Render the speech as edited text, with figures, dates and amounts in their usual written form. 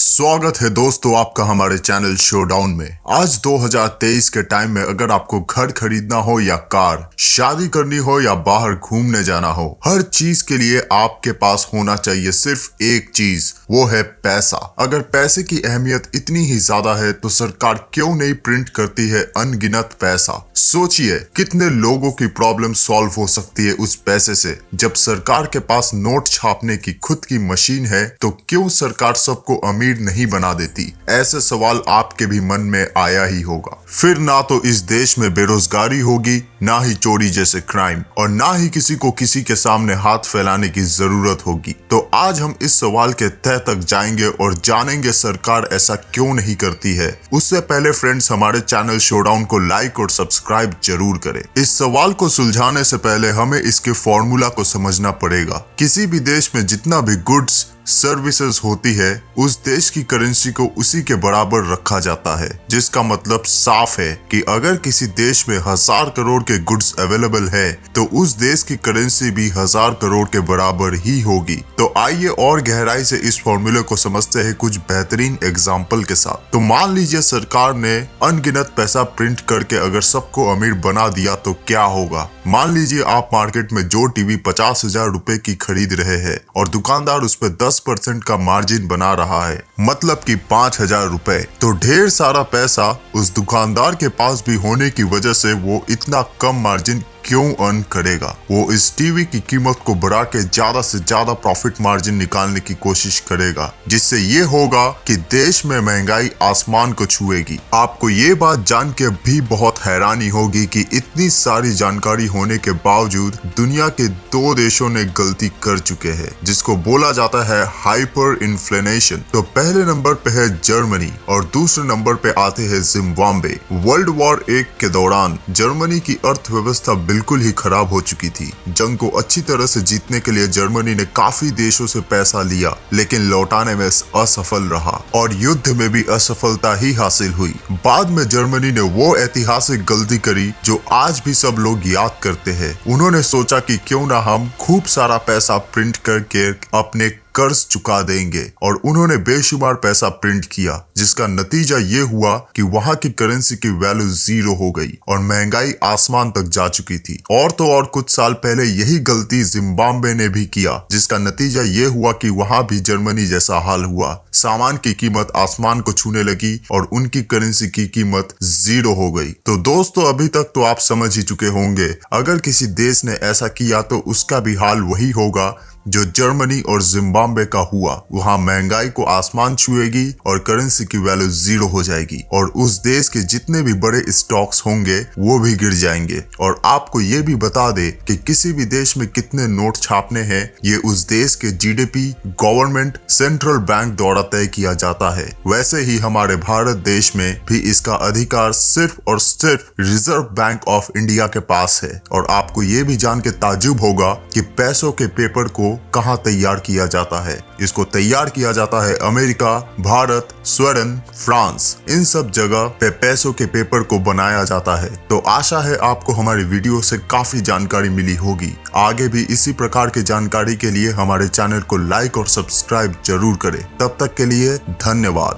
स्वागत है दोस्तों आपका हमारे चैनल शोडाउन में। आज 2023 के टाइम में अगर आपको घर खरीदना हो या कार, शादी करनी हो या बाहर घूमने जाना हो, हर चीज के लिए आपके पास होना चाहिए सिर्फ एक चीज, वो है पैसा। अगर पैसे की अहमियत इतनी ही ज्यादा है तो सरकार क्यों नहीं प्रिंट करती है अनगिनत पैसा। सोचिए कितने लोगों की प्रॉब्लम सॉल्व हो सकती है उस पैसे से। जब सरकार के पास नोट छापने की खुद की मशीन है तो क्यों सरकार सबको अमीर नहीं बना देती। ऐसे सवाल आपके भी मन में आया ही होगा। फिर ना तो इस देश में बेरोजगारी होगी, ना ही चोरी जैसे क्राइम, और ना ही किसी को किसी के सामने हाथ फैलाने की जरूरत होगी। तो आज हम इस सवाल के तह तक जाएंगे और जानेंगे सरकार ऐसा क्यों नहीं करती है। उससे पहले फ्रेंड्स, हमारे चैनल शोडाउन को लाइक और सब्सक्राइब जरूर करें। इस सवाल को सुलझाने से पहले हमें इसके फॉर्मूला को समझना पड़ेगा। किसी भी देश में जितना भी गुड्स सर्विसेज होती है, उस देश की करेंसी को उसी के बराबर रखा जाता है, जिसका मतलब साफ है कि अगर किसी देश में 1000 करोड़ के गुड्स अवेलेबल है तो उस देश की करेंसी भी 1000 करोड़ के बराबर ही होगी। तो आइए और गहराई से इस फॉर्मूले को समझते हैं कुछ बेहतरीन एग्जाम्पल के साथ। तो मान लीजिए सरकार ने अनगिनत पैसा प्रिंट करके अगर सबको अमीर बना दिया तो क्या होगा। मान लीजिए आप मार्केट में जो टीवी 50,000 रुपए की खरीद रहे हैं और दुकानदार उस पर 10% का मार्जिन बना रहा है, मतलब कि 5,000 रुपए। तो ढेर सारा पैसा उस दुकानदार के पास भी होने की वजह से वो इतना कम मार्जिन क्यों अर्न करेगा। वो इस टीवी की कीमत को बढ़ा के ज्यादा से ज्यादा प्रॉफिट मार्जिन निकालने की कोशिश करेगा, जिससे ये होगा कि देश में महंगाई आसमान को छुएगी। आपको ये बात जान के भी बहुत हैरानी होगी कि इतनी सारी जानकारी होने के बावजूद दुनिया के 2 देशों ने गलती कर चुके हैं, जिसको बोला जाता है हाइपर इन्फ्लेशन। तो पहले नंबर पे है जर्मनी और दूसरे नंबर पे आते हैं जिम्बाब्वे। वर्ल्ड वॉर 1 के दौरान जर्मनी की अर्थव्यवस्था बिल्कुल ही खराब हो चुकी थी। जंग को अच्छी तरह से जीतने के लिए जर्मनी ने काफी देशों से पैसा लिया, लेकिन लौटाने में असफल रहा और युद्ध में भी असफलता ही हासिल हुई। बाद में जर्मनी ने वो ऐतिहासिक गलती करी जो आज भी सब लोग याद करते हैं। उन्होंने सोचा कि क्यों ना हम खूब सारा पैसा प्रिंट करके अपने कर्ज चुका देंगे, और उन्होंने बेशुमार पैसा प्रिंट किया, जिसका नतीजा ये हुआ कि वहां की करेंसी की वैल्यू 0 हो गई और महंगाई आसमान तक जा चुकी थी। और तो और कुछ साल पहले यही गलती जिम्बाब्वे ने भी किया, जिसका नतीजा ये हुआ कि वहां भी जर्मनी जैसा हाल हुआ। सामान की कीमत आसमान को छूने लगी और उनकी करेंसी की कीमत 0 हो गई। तो दोस्तों, अभी तक तो आप समझ ही चुके होंगे, अगर किसी देश ने ऐसा किया तो उसका भी हाल वही होगा जो जर्मनी और जिम्बाब्वे का हुआ। वहां महंगाई को आसमान छुएगी और करेंसी की वैल्यू 0 हो जाएगी और उस देश के जितने भी बड़े स्टॉक्स होंगे वो भी गिर जाएंगे। और आपको ये भी बता दे कि किसी भी देश में कितने नोट छापने हैं, ये उस देश के जीडीपी, गवर्नमेंट, सेंट्रल बैंक द्वारा तय किया जाता है। वैसे ही हमारे भारत देश में भी इसका अधिकार सिर्फ और सिर्फ रिजर्व बैंक ऑफ इंडिया के पास है। और आपको ये भी जान के ताज्जुब होगा कि पैसों के पेपर को कहां तैयार किया जाता है। इसको तैयार किया जाता है अमेरिका, भारत, स्वीडन, फ्रांस, इन सब जगह पे पैसों के पेपर को बनाया जाता है। तो आशा है आपको हमारी वीडियो से काफी जानकारी मिली होगी। आगे भी इसी प्रकार की जानकारी के लिए हमारे चैनल को लाइक और सब्सक्राइब जरूर करें। तब तक के लिए धन्यवाद।